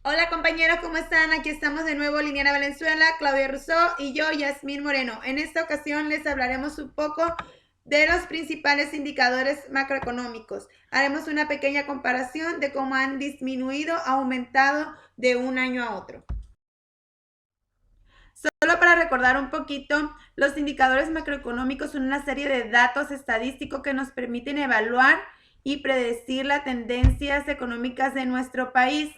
Hola compañeros, ¿cómo están? Aquí estamos de nuevo Liliana Valenzuela, Claudia Rousseau y yo, Yasmín Moreno. En esta ocasión les hablaremos un poco de los principales indicadores macroeconómicos. Haremos una pequeña comparación de cómo han disminuido, aumentado de un año a otro. Solo para recordar un poquito, los indicadores macroeconómicos son una serie de datos estadísticos que nos permiten evaluar y predecir las tendencias económicas de nuestro país.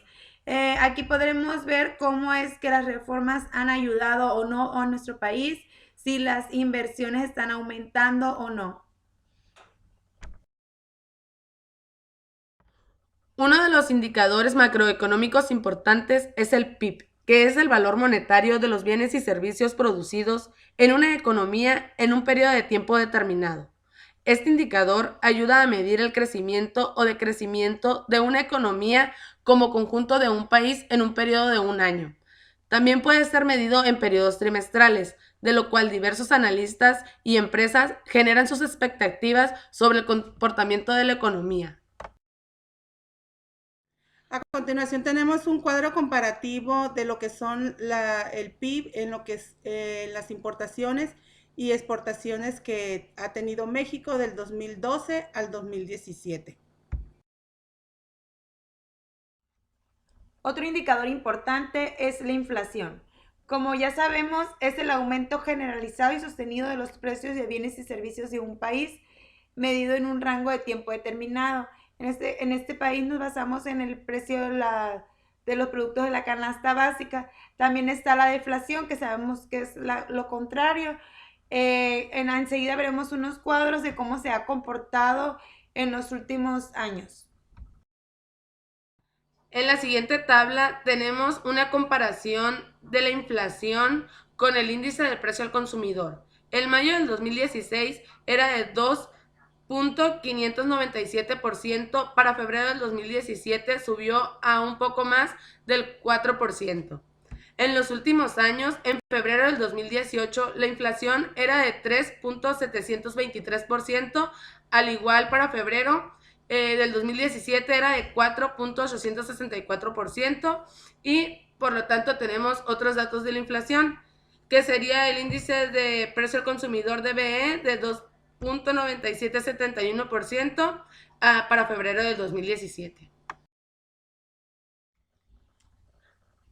Aquí podremos ver cómo es que las reformas han ayudado o no a nuestro país, si las inversiones están aumentando o no. Uno de los indicadores macroeconómicos importantes es el PIB, que es el valor monetario de los bienes y servicios producidos en una economía en un periodo de tiempo determinado. Este indicador ayuda a medir el crecimiento o decrecimiento de una economía como conjunto de un país en un periodo de un año. También puede ser medido en periodos trimestrales, de lo cual diversos analistas y empresas generan sus expectativas sobre el comportamiento de la economía. A continuación tenemos un cuadro comparativo de lo que son el PIB en lo que es las importaciones y exportaciones que ha tenido México del 2012 al 2017. Otro indicador importante es la inflación. Como ya sabemos, es el aumento generalizado y sostenido de los precios de bienes y servicios de un país, medido en un rango de tiempo determinado. En este país nos basamos en el precio de los productos de la canasta básica. También está la deflación, que sabemos que es lo contrario. Enseguida veremos unos cuadros de cómo se ha comportado en los últimos años. En la siguiente tabla tenemos una comparación de la inflación con el índice del precio al consumidor. En mayo del 2016 era de 2,597%, para febrero del 2017 subió a un poco más del 4%. En los últimos años, en febrero del 2018, la inflación era de 3,723%, al igual para febrero del 2017 era de 4,864%, y por lo tanto tenemos otros datos de la inflación, que sería el índice de precio al consumidor DBE de 2,9771% para febrero del 2017.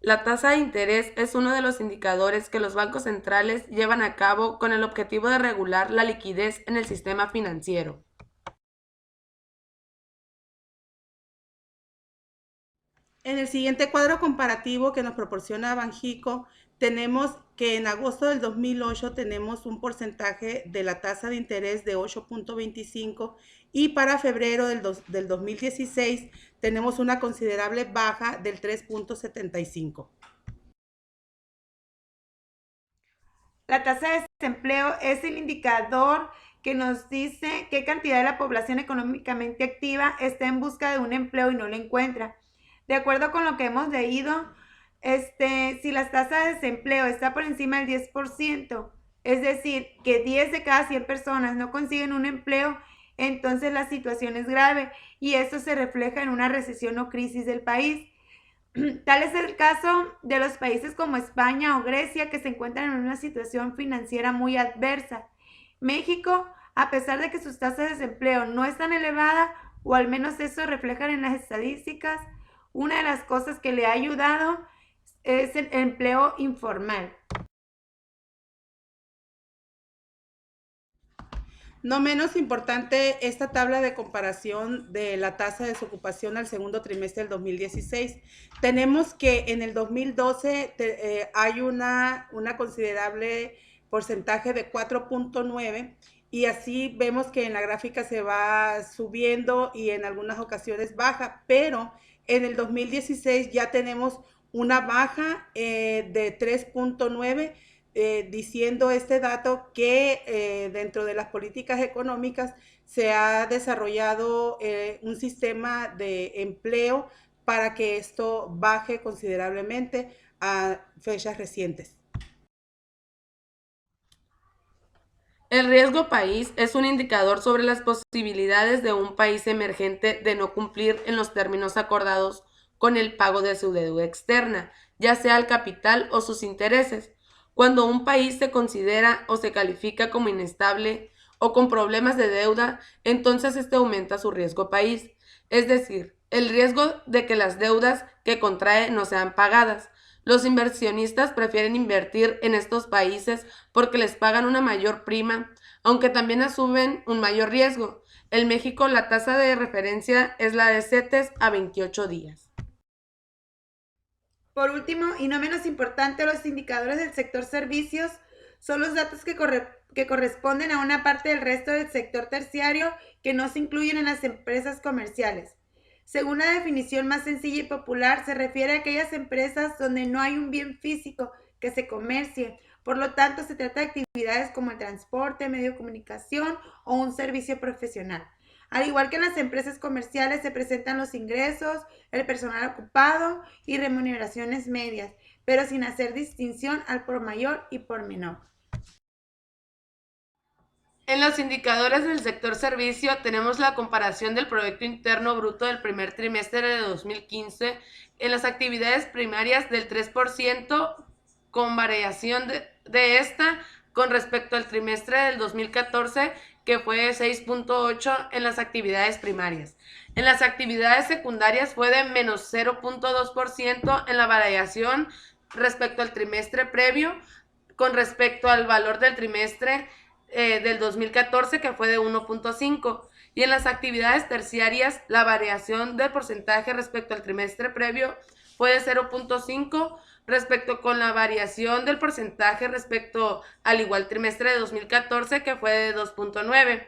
La tasa de interés es uno de los indicadores que los bancos centrales llevan a cabo con el objetivo de regular la liquidez en el sistema financiero. En el siguiente cuadro comparativo que nos proporciona Banjico, tenemos que en agosto del 2008 tenemos un porcentaje de la tasa de interés de 8,25 y para febrero del 2016 tenemos una considerable baja del 3,75. La tasa de desempleo es el indicador que nos dice qué cantidad de la población económicamente activa está en busca de un empleo y no lo encuentra. De acuerdo con lo que hemos leído, si la tasa de desempleo está por encima del 10%, es decir, que 10 de cada 100 personas no consiguen un empleo, entonces la situación es grave y eso se refleja en una recesión o crisis del país. Tal es el caso de los países como España o Grecia, que se encuentran en una situación financiera muy adversa. México, a pesar de que sus tasas de desempleo no es tan elevada, o al menos eso reflejan en las estadísticas, una de las cosas que le ha ayudado es el empleo informal. No menos importante esta tabla de comparación de la tasa de desocupación al segundo trimestre del 2016. Tenemos que en el 2012 hay una considerable porcentaje de 4,9 y así vemos que en la gráfica se va subiendo y en algunas ocasiones baja, pero en el 2016 ya tenemos una baja de 3,9, diciendo este dato que dentro de las políticas económicas se ha desarrollado un sistema de empleo para que esto baje considerablemente a fechas recientes. El riesgo país es un indicador sobre las posibilidades de un país emergente de no cumplir en los términos acordados con el pago de su deuda externa, ya sea el capital o sus intereses. Cuando un país se considera o se califica como inestable o con problemas de deuda, entonces este aumenta su riesgo país, es decir, el riesgo de que las deudas que contrae no sean pagadas. Los inversionistas prefieren invertir en estos países porque les pagan una mayor prima, aunque también asumen un mayor riesgo. En México la tasa de referencia es la de CETES a 28 días. Por último, y no menos importante, los indicadores del sector servicios son los datos que corresponden a una parte del resto del sector terciario que no se incluyen en las empresas comerciales. Según la definición más sencilla y popular, se refiere a aquellas empresas donde no hay un bien físico que se comercie. Por lo tanto, se trata de actividades como el transporte, medio de comunicación o un servicio profesional. Al igual que en las empresas comerciales, se presentan los ingresos, el personal ocupado y remuneraciones medias, pero sin hacer distinción al por mayor y por menor. En los indicadores del sector servicio tenemos la comparación del Producto Interno Bruto del primer trimestre de 2015 en las actividades primarias del 3% con variación de esta con respecto al trimestre del 2014 que fue 6.8 en las actividades primarias. En las actividades secundarias fue de menos 0.2% en la variación respecto al trimestre previo con respecto al valor del trimestre del 2014 que fue de 1.5 y en las actividades terciarias la variación del porcentaje respecto al trimestre previo fue de 0.5 respecto con la variación del porcentaje respecto al igual trimestre de 2014 que fue de 2.9.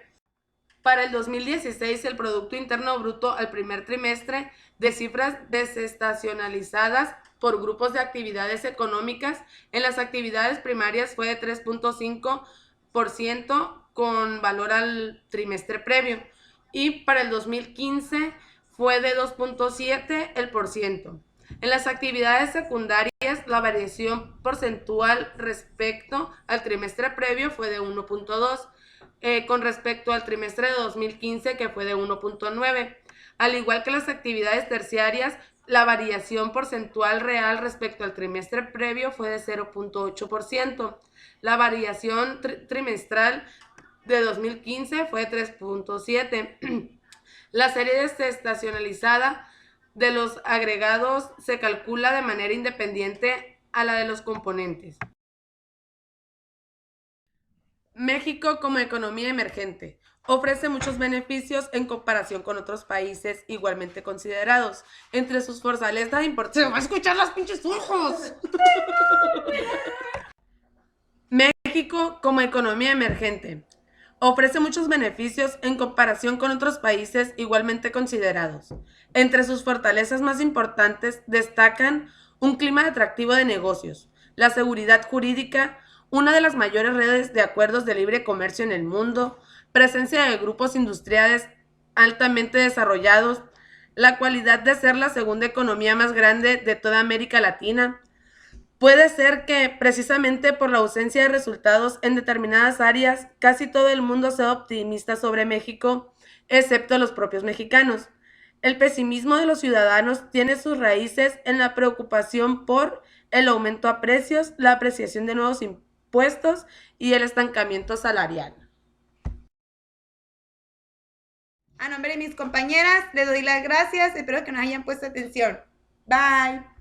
Para el 2016 el Producto Interno Bruto al primer trimestre de cifras desestacionalizadas por grupos de actividades económicas en las actividades primarias fue de 3.5% con valor al trimestre previo y para el 2015 fue de 2.7%. En las actividades secundarias la variación porcentual respecto al trimestre previo fue de 1.2 con respecto al trimestre de 2015 que fue de 1.9. Al igual que las actividades terciarias, la variación porcentual real respecto al trimestre previo fue de 0.8%. La variación trimestral de 2015 fue 3.7%. La serie desestacionalizada de los agregados se calcula de manera independiente a la de los componentes. México como economía emergente ofrece muchos beneficios en comparación con otros países igualmente considerados. Entre sus fortalezas importantes... ¡Se va a escuchar los pinches ojos! México como economía emergente ofrece muchos beneficios en comparación con otros países igualmente considerados. Entre sus fortalezas más importantes destacan un clima atractivo de negocios, la seguridad jurídica, una de las mayores redes de acuerdos de libre comercio en el mundo, presencia de grupos industriales altamente desarrollados, la cualidad de ser la segunda economía más grande de toda América Latina. Puede ser que, precisamente por la ausencia de resultados en determinadas áreas, casi todo el mundo sea optimista sobre México, excepto los propios mexicanos. El pesimismo de los ciudadanos tiene sus raíces en la preocupación por el aumento a precios, la apreciación de nuevos impuestos y el estancamiento salarial. A nombre de mis compañeras, les doy las gracias. Espero que nos hayan puesto atención. Bye.